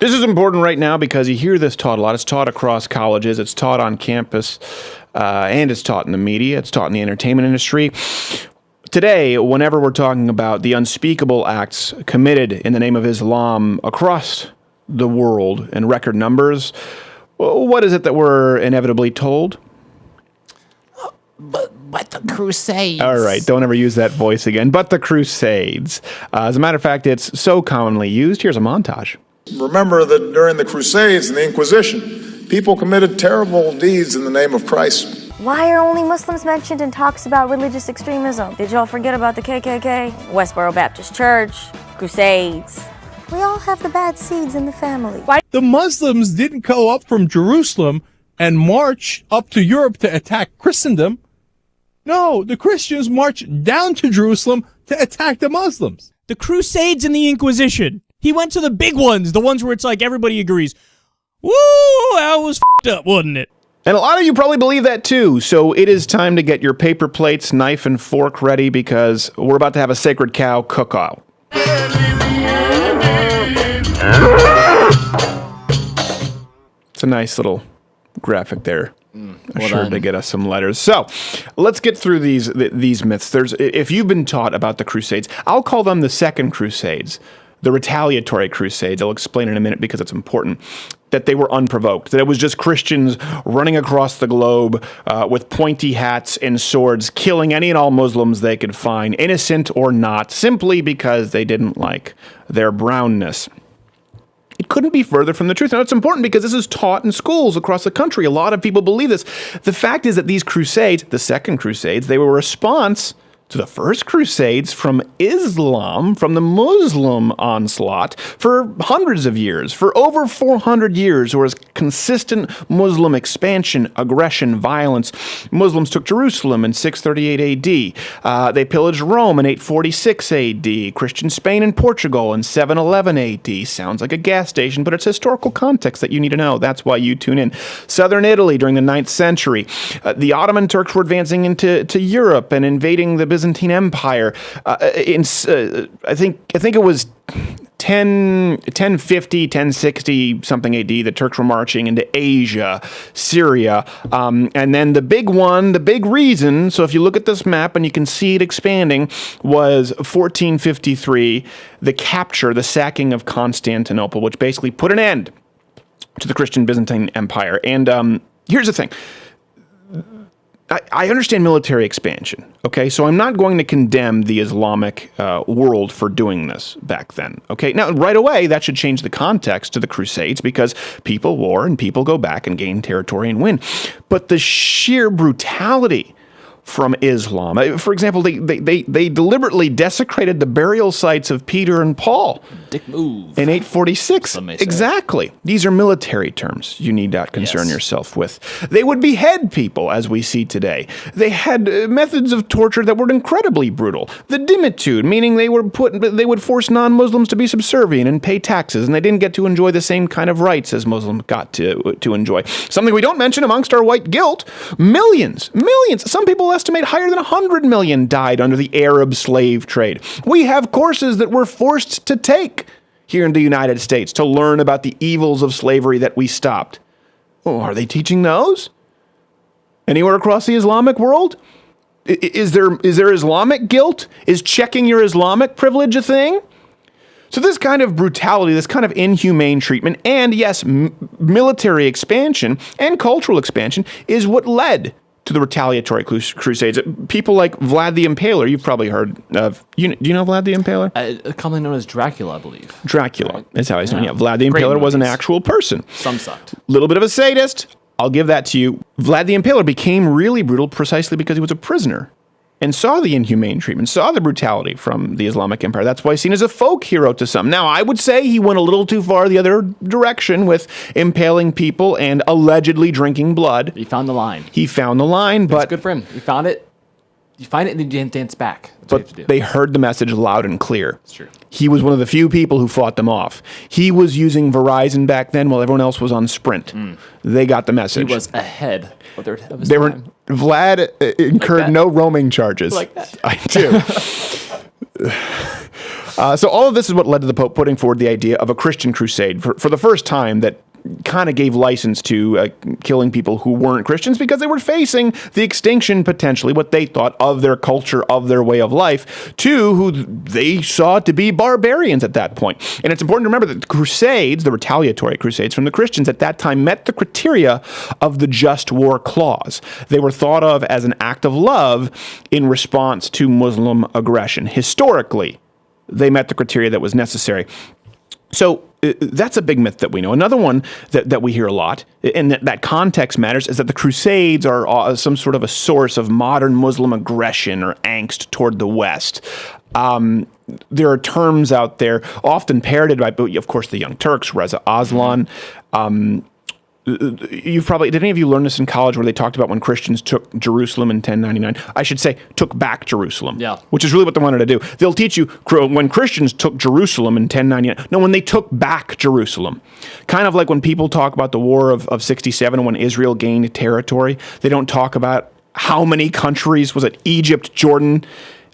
This is important right now because you hear this taught a lot. It's taught across colleges. It's taught on campus, and it's taught in the media. It's taught in the entertainment industry. Today, whenever we're talking about the unspeakable acts committed in the name of Islam across the world in record numbers, what is it that we're inevitably told? But the Crusades. All right, don't ever use that voice again. But the Crusades. As a matter of fact, it's so commonly used. Here's a montage. Remember that during the Crusades and the Inquisition, people committed terrible deeds in the name of Christ. Why are only Muslims mentioned in talks about religious extremism? Did y'all forget about the KKK? Westboro Baptist Church, Crusades. We all have the bad seeds in the family. Why? The Muslims didn't go up from Jerusalem and march up to Europe to attack Christendom. No, the Christians marched down to Jerusalem to attack the Muslims. The Crusades and the Inquisition. He went to the big ones, the ones where it's like everybody agrees. Woo, that was f***ed up, wasn't it? And a lot of you probably believe that too, so it is time to get your paper plates, knife, and fork ready because we're about to have a sacred cow cook-out. It's a nice little graphic there. Sure to get us some letters. So let's get through these myths. If you've been taught about the Crusades, I'll call them the Second Crusades, the retaliatory Crusades. I'll explain in a minute because it's important. That they were unprovoked, that it was just Christians running across the globe with pointy hats and swords, killing any and all Muslims they could find, innocent or not, simply because they didn't like their brownness. It couldn't be further from the truth. Now, it's important because this is taught in schools across the country. A lot of people believe this. The fact is that these Crusades, the Second Crusades, they were a response to the First Crusades from Islam, from the Muslim onslaught for hundreds of years. For over 400 years, there was consistent Muslim expansion, aggression, violence. Muslims took Jerusalem in 638 AD. They pillaged Rome in 846 AD. Christian Spain and Portugal in 711 AD. Sounds like a gas station, but it's historical context that you need to know. That's why you tune in. Southern Italy during the 9th century. The Ottoman Turks were advancing into Europe and invading the Byzantine Empire. I think it was 1050, 1060 something AD. The Turks were marching into Asia, Syria, and then the big one, the big reason. So if you look at this map and you can see it expanding, was 1453, the capture, the sacking of Constantinople, which basically put an end to the Christian Byzantine Empire. And here's the thing. I understand military expansion, okay? So I'm not going to condemn the Islamic world for doing this back then, okay? Now, right away, that should change the context to the Crusades because people war and people go back and gain territory and win. But the sheer brutality from Islam, for example, they deliberately desecrated the burial sites of Peter and Paul. Dick move. In 846. Exactly. These are military terms you need not concern yourself with. They would behead people, as we see today. They had methods of torture that were incredibly brutal. The dimitude, meaning they would force non-Muslims to be subservient and pay taxes, and they didn't get to enjoy the same kind of rights as Muslims got to enjoy. Something we don't mention amongst our white guilt, millions, some people estimate higher than 100 million died under the Arab slave trade. We have courses that we're forced to take here in the United States to learn about the evils of slavery that we stopped. Oh, are they teaching those? Anywhere across the Islamic world? Is there Islamic guilt? Is checking your Islamic privilege a thing? So this kind of brutality, this kind of inhumane treatment, and yes, military expansion and cultural expansion is what led to the retaliatory crusades. People like Vlad the Impaler, you've probably heard of. Do you know Vlad the Impaler? Commonly known as Dracula, I believe. Dracula is how he's known. Yeah, Vlad the Impaler was an actual person. Some sucked. Little bit of a sadist. I'll give that to you. Vlad the Impaler became really brutal precisely because he was a prisoner and saw the inhumane treatment, saw the brutality from the Islamic Empire. That's why he's seen as a folk hero to some. Now, I would say he went a little too far the other direction with impaling people and allegedly drinking blood. He found the line. But it's good for him. He found it. You find it and then you dance back. That's but what you have to do. They heard the message loud and clear. It's true. He was one of the few people who fought them off. He was using Verizon back then while everyone else was on Sprint. They got the message. He was ahead of his time. Vlad incurred no roaming charges. Like that. I do. So all of this is what led to the Pope putting forward the idea of a Christian crusade for the first time that kind of gave license to killing people who weren't Christians because they were facing the extinction, potentially, what they thought of their culture, of their way of life, to who they saw to be barbarians at that point. And it's important to remember that the Crusades, the retaliatory Crusades from the Christians at that time, met the criteria of the Just War Clause. They were thought of as an act of love in response to Muslim aggression. Historically, they met the criteria that was necessary. So that's a big myth that we know. Another one that we hear a lot, and that context matters, is that the Crusades are some sort of a source of modern Muslim aggression or angst toward the West. There are terms out there, often parroted by, of course, the Young Turks, Reza Aslan. Did any of you learn this in college where they talked about when Christians took Jerusalem in 1099? I should say took back Jerusalem, which is really what they wanted to do. They'll teach you when Christians took Jerusalem in 1099. No, when they took back Jerusalem. Kind of like when people talk about the War of 67 when Israel gained territory. They don't talk about how many countries, was it Egypt, Jordan,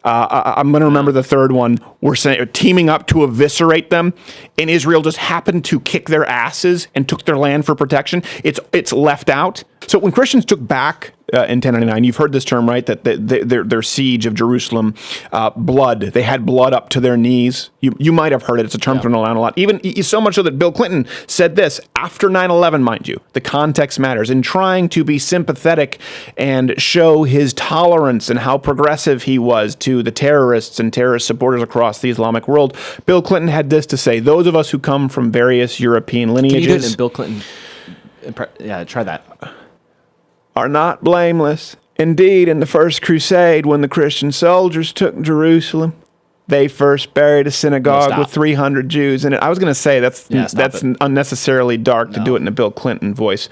I'm going to remember the third one, were teaming up to eviscerate them, and Israel just happened to kick their asses and took their land for protection. It's left out. So when Christians took back in 1099, you've heard this term, right? That their siege of Jerusalem, blood. They had blood up to their knees. You might have heard it. It's a term thrown around a lot. Even so much so that Bill Clinton said this after 9/11, mind you. The context matters. In trying to be sympathetic and show his tolerance and how progressive he was to the terrorists and terrorist supporters across the Islamic world, Bill Clinton had this to say: "Those of us who come from various European lineages." Can you do it in Bill Clinton? Yeah, try that. Are not blameless. Indeed, in the First Crusade, when the Christian soldiers took Jerusalem, they first buried a synagogue with 300 Jews in it. I was going to say that's unnecessarily dark to do it in a Bill Clinton voice.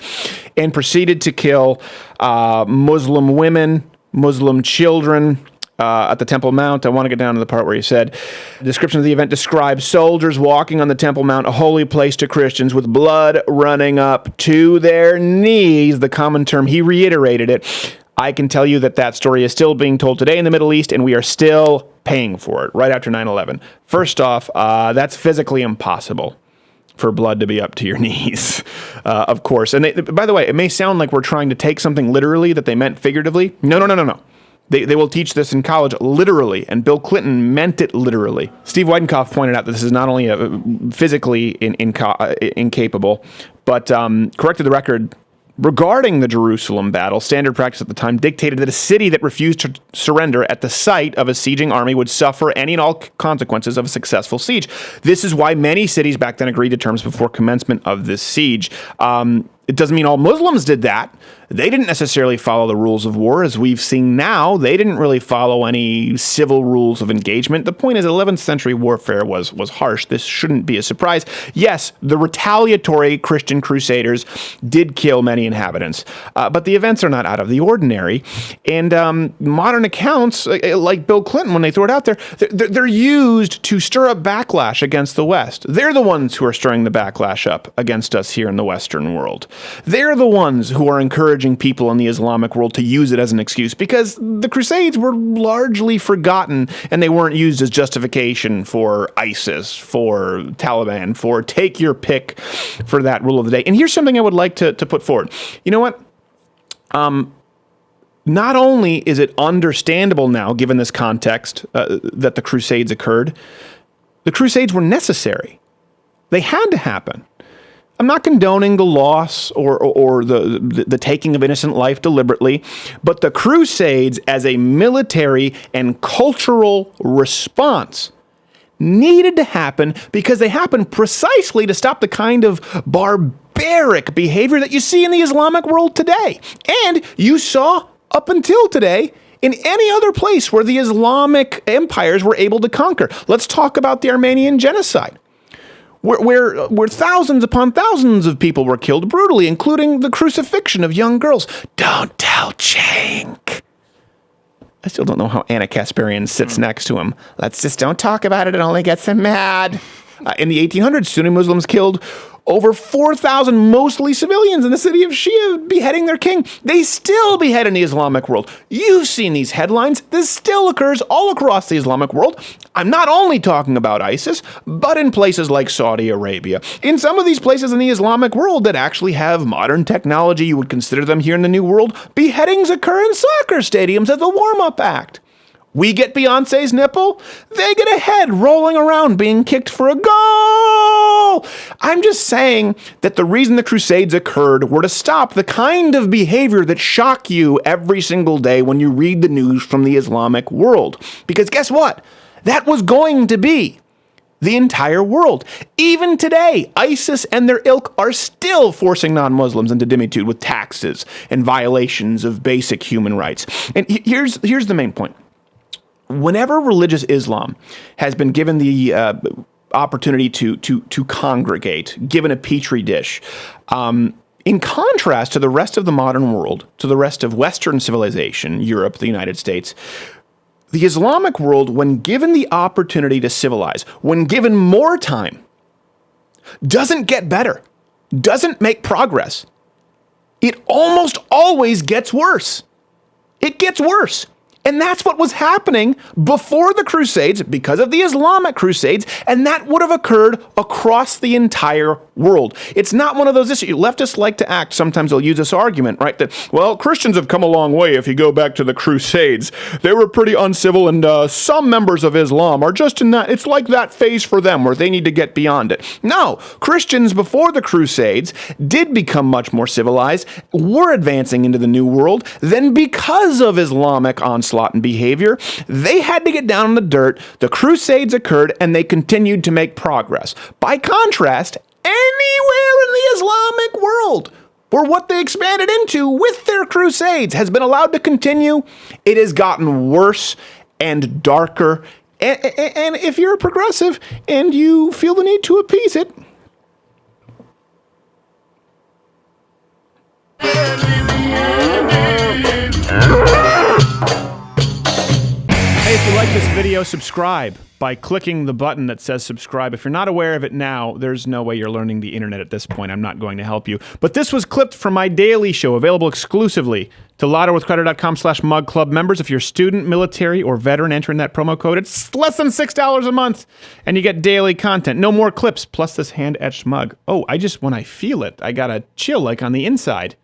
And proceeded to kill Muslim women, Muslim children, at the Temple Mount. I want to get down to the part where he said, the description of the event describes soldiers walking on the Temple Mount, a holy place to Christians, with blood running up to their knees. The common term, he reiterated it. I can tell you that story is still being told today in the Middle East, and we are still paying for it right after 9/11. First off, that's physically impossible for blood to be up to your knees, of course. And by the way, it may sound like we're trying to take something literally that they meant figuratively. No. They will teach this in college literally, and Bill Clinton meant it literally. Steve Weidenkopf pointed out that this is not only physically incapable, but corrected the record regarding the Jerusalem battle. Standard practice at the time dictated that a city that refused to surrender at the sight of a sieging army would suffer any and all consequences of a successful siege. This is why many cities back then agreed to terms before commencement of this siege. It doesn't mean all Muslims did that. They didn't necessarily follow the rules of war. As we've seen now, they didn't really follow any civil rules of engagement. The point is, 11th century warfare was harsh. This shouldn't be a surprise. Yes, the retaliatory Christian crusaders did kill many inhabitants, but the events are not out of the ordinary. And modern accounts, like Bill Clinton, when they throw it out there, they're used to stir up backlash against the West. They're the ones who are stirring the backlash up against us here in the Western world. They're the ones who are encouraging people in the Islamic world to use it as an excuse, because the Crusades were largely forgotten and they weren't used as justification for ISIS, for Taliban, for take your pick for that rule of the day. And here's something I would like to put forward. You know what? Not only is it understandable now, given this context, that the Crusades occurred, the Crusades were necessary. They had to happen. I'm not condoning the loss or the taking of innocent life deliberately, but the Crusades as a military and cultural response needed to happen because they happened precisely to stop the kind of barbaric behavior that you see in the Islamic world today. And you saw up until today in any other place where the Islamic empires were able to conquer. Let's talk about the Armenian genocide, where thousands upon thousands of people were killed brutally, including the crucifixion of young girls. Don't tell Cenk. I still don't know how Anna Kasparian sits next to him. Let's just don't talk about it. It only gets him mad. In the 1800s, Sunni Muslims killed over 4,000 mostly civilians in the city of Shia beheading their king. They still behead in the Islamic world. You've seen these headlines. This still occurs all across the Islamic world. I'm not only talking about ISIS, but in places like Saudi Arabia. In some of these places in the Islamic world that actually have modern technology, you would consider them here in the New World, beheadings occur in soccer stadiums as a warm-up act. We get Beyonce's nipple, they get a head rolling around being kicked for a goal. I'm just saying that the reason the Crusades occurred were to stop the kind of behavior that shock you every single day when you read the news from the Islamic world. Because guess what? That was going to be the entire world. Even today, ISIS and their ilk are still forcing non-Muslims into dhimmitude with taxes and violations of basic human rights. And here's the main point. Whenever religious Islam has been given the opportunity to congregate, given a petri dish, in contrast to the rest of the modern world, to the rest of Western civilization, Europe, the United States, the Islamic world, when given the opportunity to civilize, when given more time, doesn't get better, doesn't make progress. It almost always gets worse. It gets worse. And that's what was happening before the Crusades because of the Islamic Crusades, and that would have occurred across the entire world. It's not one of those issues. Leftists like to act. Sometimes they'll use this argument, right? That, well, Christians have come a long way if you go back to the Crusades. They were pretty uncivil, and some members of Islam are just in that. It's like that phase for them where they need to get beyond it. No, Christians before the Crusades did become much more civilized, were advancing into the New World. Then because of Islamic onslaught and behavior, they had to get down in the dirt. The Crusades occurred, and they continued to make progress. By contrast, anywhere in the Islamic world where what they expanded into with their Crusades has been allowed to continue, it has gotten worse and darker. And if you're a progressive and you feel the need to appease it, hey, if you like this video, subscribe by clicking the button that says subscribe. If you're not aware of it now, there's no way you're learning the internet at this point. I'm not going to help you. But this was clipped from my daily show, available exclusively to louderwithcrowder.com/mugclub members. If you're a student, military, or veteran, enter in that promo code. It's less than $6 a month, and you get daily content. No more clips, plus this hand-etched mug. Oh, when I feel it, I got a chill like on the inside.